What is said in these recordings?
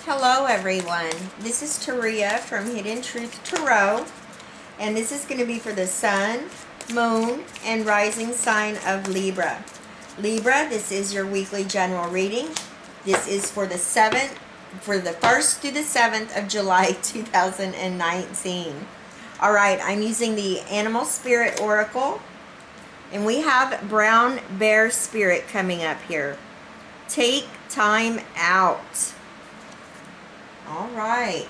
Hello everyone, this is Taria from Hidden Truth Tarot, and this is going to be for the Sun, Moon, and Rising sign of Libra. Libra, this is your weekly general reading. This is for the 1st through the 7th of July 2019. Alright, I'm using the Animal Spirit Oracle, and we have Brown Bear Spirit coming up here. Take time out. All right.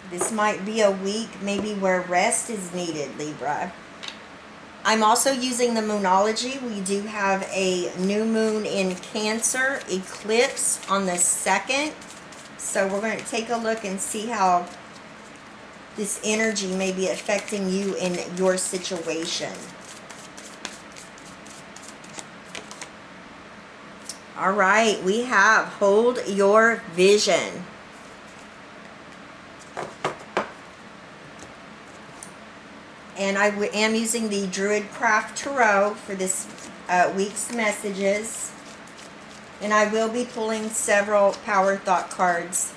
This might be a week maybe where rest is needed, Libra. I'm also using the Moonology. We do have a new moon in Cancer eclipse on the 2nd. So we're going to take a look and see how this energy may be affecting you in your situation. All right, we have Hold Your Vision. And I am using the Druid Craft Tarot for this week's messages. And I will be pulling several Power Thought cards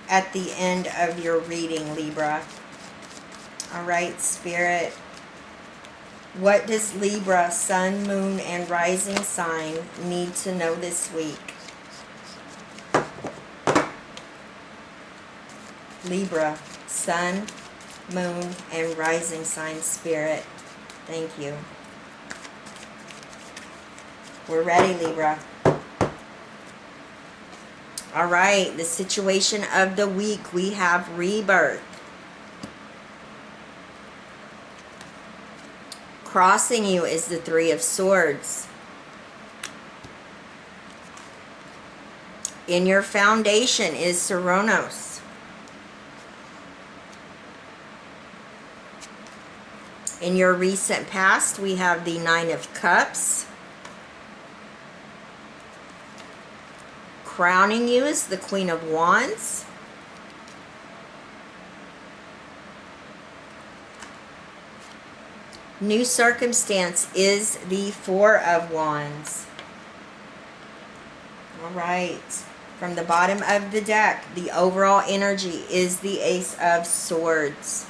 at the end of your reading, Libra. All right, Spirit. What does Libra, Sun, Moon, and Rising sign need to know this week? Libra, Sun, Moon, and Rising sign, Spirit. Thank you. We're ready, Libra. All right, the situation of the week, we have rebirth. Crossing you is the Three of Swords. In your foundation is Ceranos. In your recent past, we have the Nine of Cups. Crowning you is the Queen of Wands. New circumstance is the Four of Wands. All right. From the bottom of the deck, the overall energy is the Ace of Swords.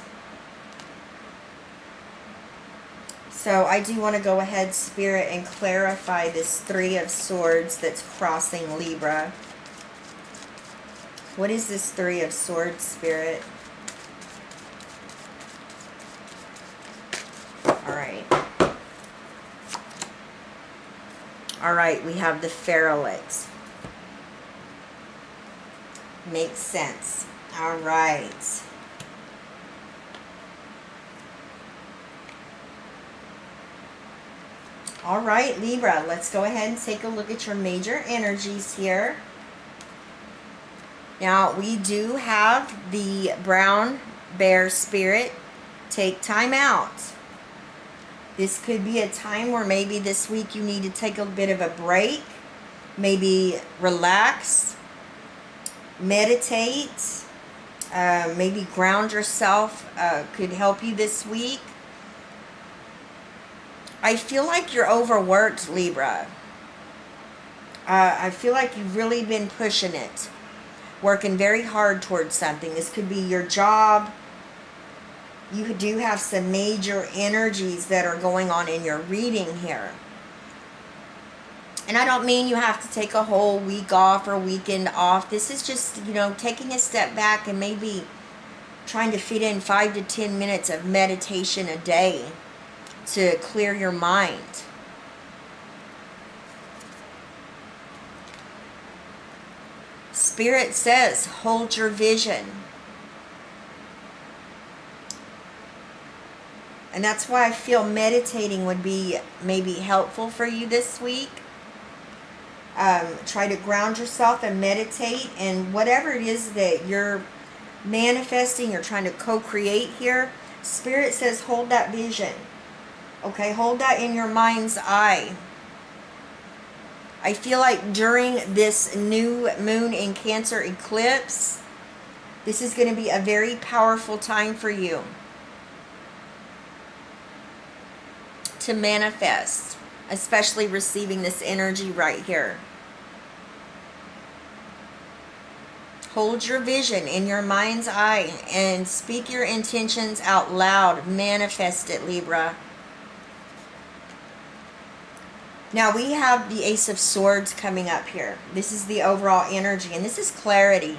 So I do want to go ahead, Spirit, and clarify this Three of Swords that's crossing Libra. What is this Three of Swords, Spirit? All right, we have the Feralix. Makes sense. All right. All right, Libra, let's go ahead and take a look at your major energies here. Now, we do have the Brown Bear Spirit. Take time out. This could be a time where maybe this week you need to take a bit of a break. Maybe relax. Meditate. Maybe ground yourself could help you this week. I feel like you're overworked, Libra. I feel like you've really been pushing it. Working very hard towards something. This could be your job. You do have some major energies that are going on in your reading here. And I don't mean you have to take a whole week off or weekend off. This is just, you know, taking a step back and maybe trying to fit in 5 to 10 minutes of meditation a day to clear your mind. Spirit says, hold your vision. And that's why I feel meditating would be maybe helpful for you this week. Try to ground yourself and meditate. And whatever it is that you're manifesting, you're trying to co-create here, Spirit says hold that vision. Okay, hold that in your mind's eye. I feel like during this new moon in Cancer eclipse, this is going to be a very powerful time for you to manifest, especially receiving this energy right here. Hold your vision in your mind's eye and speak your intentions out loud. Manifest it, Libra. Now we have the Ace of Swords coming up here. This is the overall energy, and this is clarity.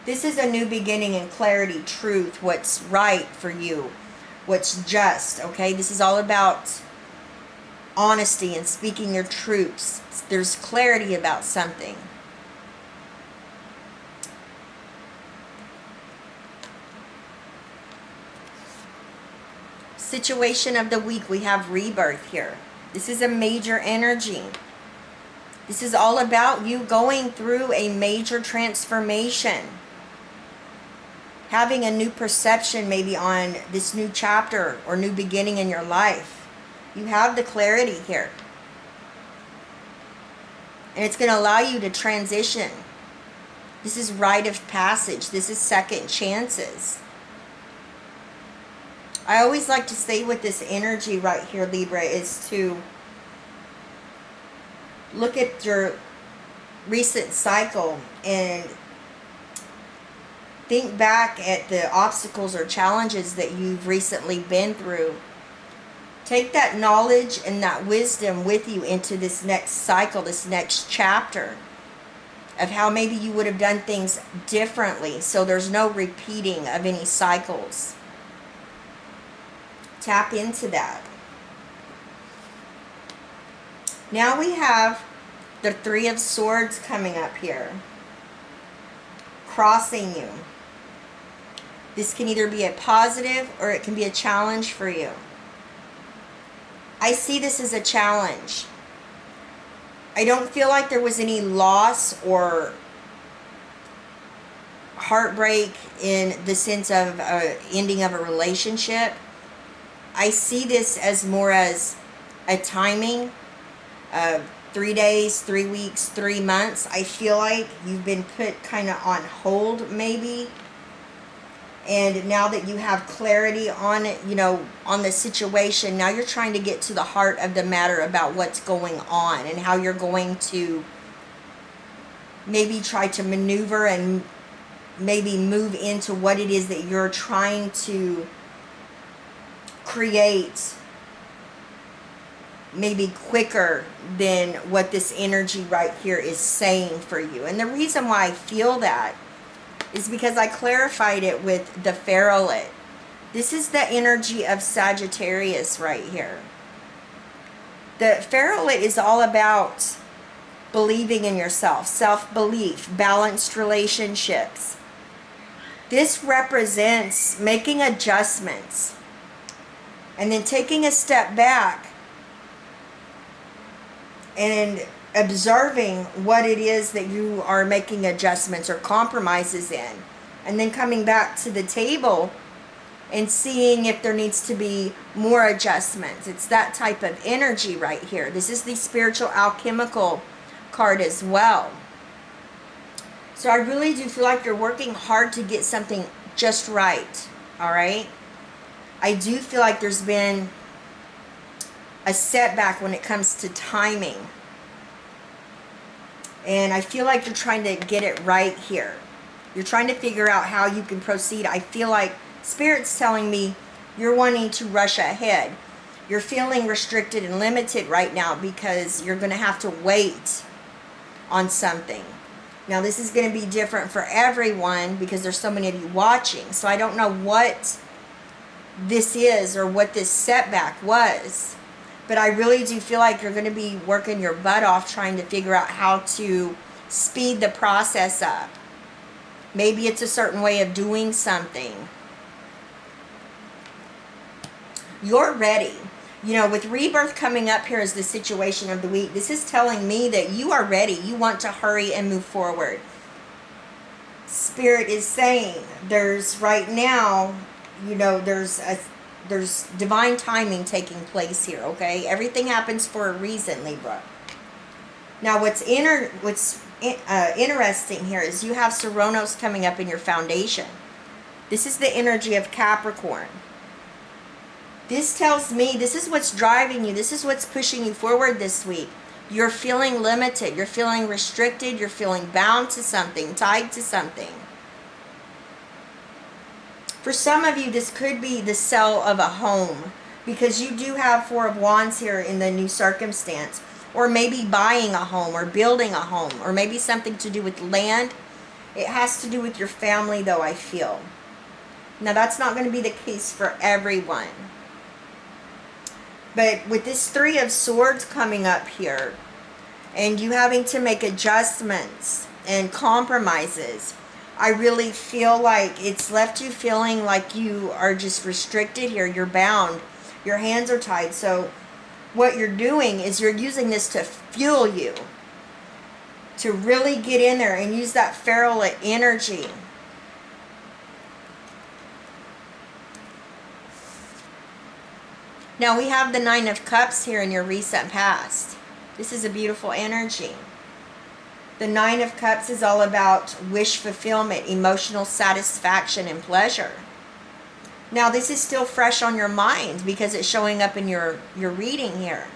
This is a new beginning and clarity, truth, what's right for you, what's just, okay? This is all about honesty and speaking your truths. There's clarity about something. Situation of the week, we have rebirth here. This is a major energy. This is all about you going through a major transformation. Having a new perception maybe on this new chapter or new beginning in your life. You have the clarity here. And it's going to allow you to transition. This is rite of passage. This is second chances. I always like to say with this energy right here, Libra, is to look at your recent cycle and think back at the obstacles or challenges that you've recently been through. Take that knowledge and that wisdom with you into this next cycle, this next chapter of how maybe you would have done things differently, so there's no repeating of any cycles. Tap into that. Now we have the Three of Swords coming up here, crossing you. This can either be a positive or it can be a challenge for you. I see this as a challenge. I don't feel like there was any loss or heartbreak in the sense of ending of a relationship. I see this as more as a timing of 3 days, 3 weeks, 3 months. I feel like you've been put kind of on hold maybe. And now that you have clarity on it, you know, on the situation, now you're trying to get to the heart of the matter about what's going on and how you're going to maybe try to maneuver and maybe move into what it is that you're trying to create maybe quicker than what this energy right here is saying for you. And the reason why I feel that is because I clarified it with the Pharaohlet. This is the energy of Sagittarius right here. The Pharaohlet is all about believing in yourself, self-belief, balanced relationships. This represents making adjustments and then taking a step back and observing what it is that you are making adjustments or compromises in, and then coming back to the table and seeing if there needs to be more adjustments. It's that type of energy right here. This is the spiritual alchemical card as well. So I really do feel like you're working hard to get something just right. All right. I do feel like there's been a setback when it comes to timing. And I feel like you're trying to get it right here. You're trying to figure out how you can proceed. I feel like Spirit's telling me you're wanting to rush ahead. You're feeling restricted and limited right now because you're going to have to wait on something. Now this is going to be different for everyone because there's so many of you watching. So I don't know what this is or what this setback was. But I really do feel like you're going to be working your butt off trying to figure out how to speed the process up. Maybe it's a certain way of doing something. You're ready. You know, with rebirth coming up here as the situation of the week, this is telling me that you are ready. You want to hurry and move forward. Spirit is saying there's right now, you know, there's divine timing taking place here, okay? Everything happens for a reason, Libra. Now, what's interesting here is you have Ceranos coming up in your foundation. This is the energy of Capricorn. This tells me this is what's driving you. This is what's pushing you forward this week. You're feeling limited. You're feeling restricted. You're feeling bound to something, tied to something. For some of you, this could be the sale of a home, because you do have Four of Wands here in the new circumstance. Or maybe buying a home or building a home, or maybe something to do with land. It has to do with your family, though, I feel. Now, that's not going to be the case for everyone. But with this Three of Swords coming up here, and you having to make adjustments and compromises, I really feel like it's left you feeling like you are just restricted here. You're bound. Your hands are tied. So what you're doing is you're using this to fuel you, to really get in there and use that feral energy. Now we have the Nine of Cups here in your recent past. This is a beautiful energy. The Nine of Cups is all about wish fulfillment, emotional satisfaction, and pleasure. Now this is still fresh on your mind because it's showing up in your reading here.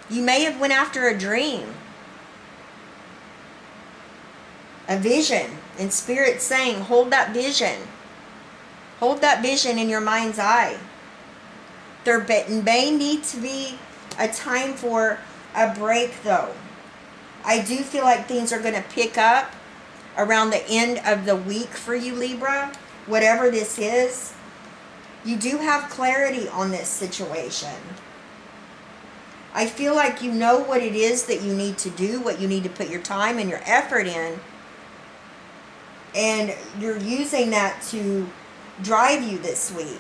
You may have went after a dream, a vision, and Spirit saying, hold that vision. Hold that vision in your mind's eye. There may need to be a time for a break, though. I do feel like things are going to pick up around the end of the week for you, Libra. Whatever this is, you do have clarity on this situation. I feel like you know what it is that you need to do, what you need to put your time and your effort in. And you're using that to drive you this week.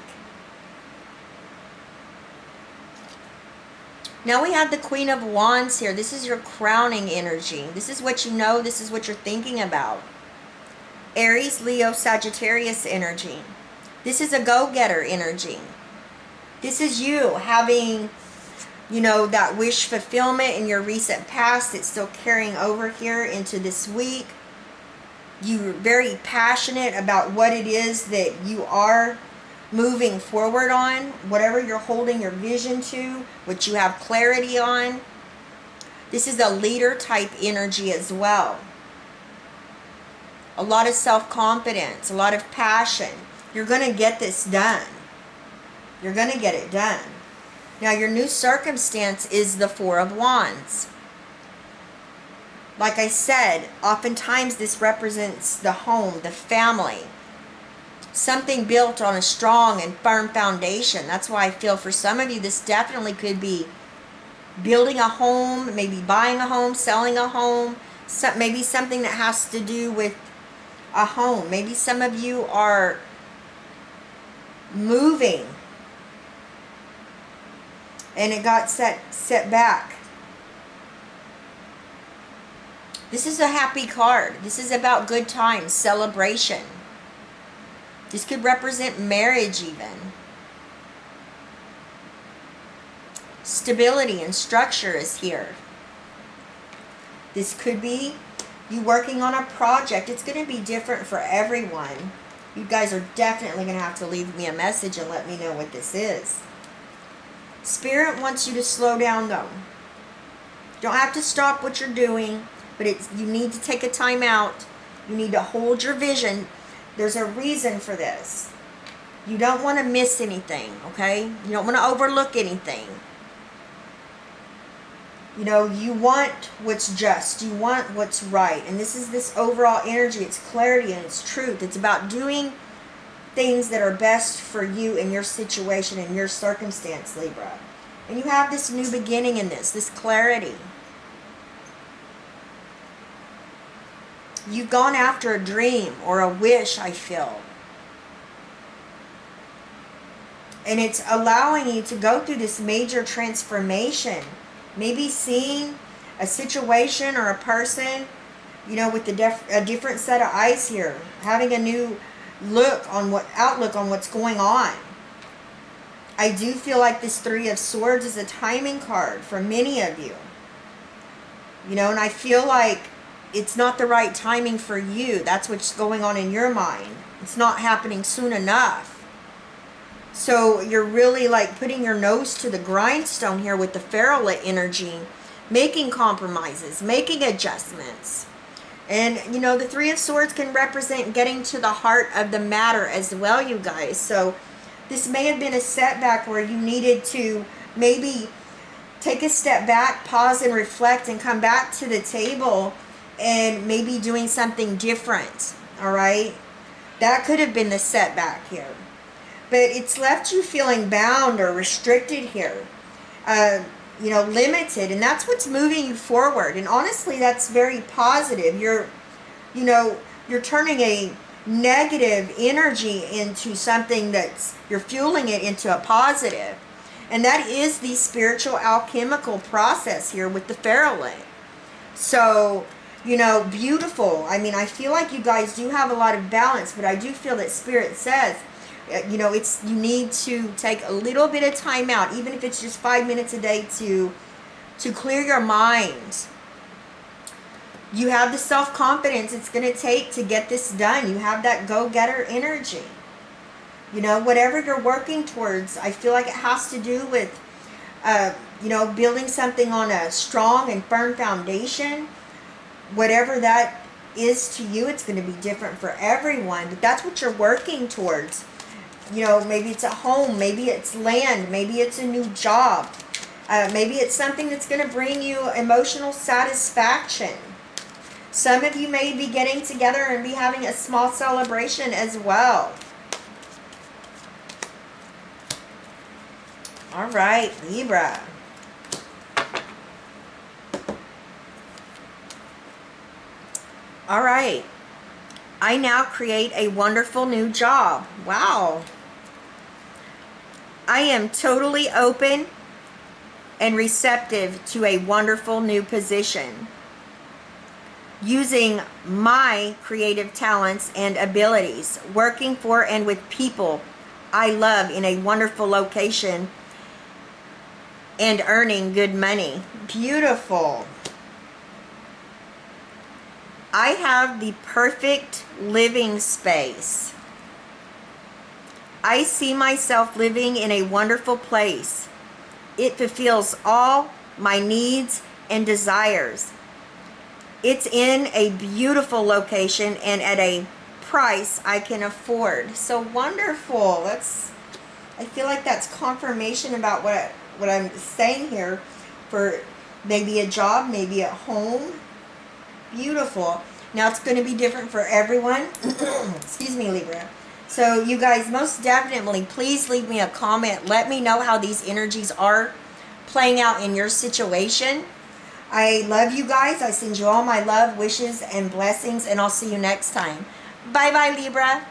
Now we have the Queen of Wands here. This is your crowning energy. This is what you know. This is what you're thinking about. Aries, Leo, Sagittarius energy. This is a go-getter energy. This is you having, you know, that wish fulfillment in your recent past. It's still carrying over here into this week. You're very passionate about what it is that you are moving forward on, whatever you're holding your vision to, what you have clarity on. This is a leader type energy as well. A lot of self-confidence, a lot of passion. You're going to get this done. You're going to get it done. Now your new circumstance is the Four of Wands. Like I said, oftentimes this represents the home, the family. Something built on a strong and firm foundation. That's why I feel for some of you this definitely could be building a home, maybe buying a home, selling a home, maybe something that has to do with a home. Maybe some of you are moving and it got set back. This is a happy card. This is about good times, celebration. This could represent marriage even. Stability and structure is here. This could be you working on a project. It's going to be different for everyone. You guys are definitely going to have to leave me a message and let me know what this is. Spirit wants you to slow down though. Don't have to stop what you're doing, but you need to take a time out. You need to hold your vision. There's a reason for this. You don't want to miss anything, okay? You don't want to overlook anything. You know, you want what's just. You want what's right. And this is this overall energy. It's clarity and it's truth. It's about doing things that are best for you in your situation, in your circumstance, Libra. And you have this new beginning in this clarity. You've gone after a dream or a wish, I feel. And it's allowing you to go through this major transformation. Maybe seeing a situation or a person, you know, with a different set of eyes here. Having a new outlook on what's going on. I do feel like this Three of Swords is a timing card for many of you. You know, and I feel like it's not the right timing for you. That's what's going on in your mind. It's not happening soon enough. So you're really like putting your nose to the grindstone here with the Pharaoh energy, making compromises, making adjustments. And, you know, the Three of Swords can represent getting to the heart of the matter as well, you guys. So this may have been a setback where you needed to maybe take a step back, pause and reflect, and come back to the table and maybe doing something different, all right? That could have been the setback here. But it's left you feeling bound or restricted here, you know, limited. And that's what's moving you forward. And honestly, that's very positive. You're, you know, you're turning a negative energy into something that's, you're fueling it into a positive. And that is the spiritual alchemical process here with the Pharaoh. So, you know, beautiful. I mean, I feel like you guys do have a lot of balance, but I do feel that Spirit says, you know, it's, you need to take a little bit of time out, even if it's just 5 minutes a day to clear your mind. You have the self-confidence it's going to take to get this done. You have that go-getter energy. You know, whatever you're working towards, I feel like it has to do with, you know, building something on a strong and firm foundation. Whatever that is to you, it's going to be different for everyone. But that's what you're working towards. You know, maybe it's a home, maybe it's land, maybe it's a new job. Maybe it's something that's going to bring you emotional satisfaction. Some of you may be getting together and be having a small celebration as well. All right, Libra. All right. I now create a wonderful new job. Wow. I am totally open and receptive to a wonderful new position, using my creative talents and abilities, working for and with people I love in a wonderful location, and earning good money. Beautiful. I have the perfect living space. I see myself living in a wonderful place. It fulfills all my needs and desires. It's in a beautiful location and at a price I can afford. So wonderful. I feel like that's confirmation about what I'm saying here, for maybe a job, maybe a home. Beautiful. Now it's going to be different for everyone. Excuse me, Libra. So you guys, most definitely, please leave me a comment. Let me know how these energies are playing out in your situation. I love you guys. I send you all my love, wishes, and blessings, and I'll see you next time. Bye-bye, Libra.